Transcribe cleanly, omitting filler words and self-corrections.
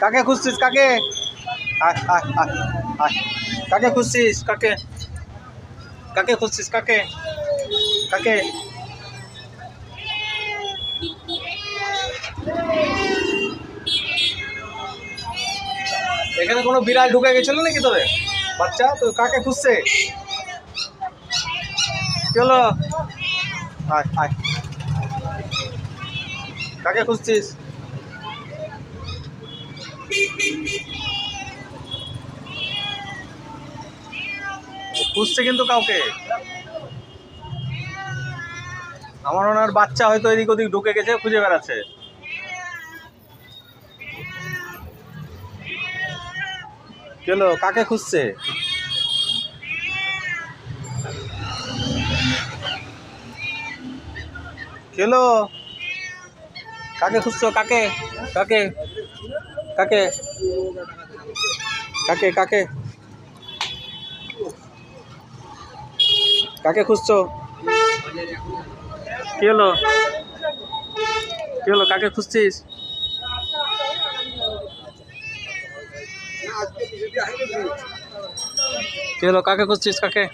কাকে খুঁজছিস? কাকে? আয় আয় আয় আয়। কাকে খুঁজছিস? কাকে? কাকে খুঁজছিস? কাকে? কাকে? এখানে কোনো বিড়াল ঢুকে গেছিল নাকি তোরে? বাচ্চা তো কাকে খুঁজছে? কি হলো? আয় আয়। কাকে খুঁজছিস? খুঁজছে কিন্তু কাউকে। আমার ওনার বাচ্চা হয়তো এদিক ওদিক ঢুকে গেছে, খুঁজে বেড়াচ্ছে। কি হলো? কাকে খুঁজছে? কি হলো? কাকে খুঁজছো? কাকে? কাকে? কাকে? কাকে? কাকে? কাকে খুঁজছো? কি হলো? কি হলো? কাকে খুঁজছিস? কি হলো? কাকে খুঁজছিস? কাকে?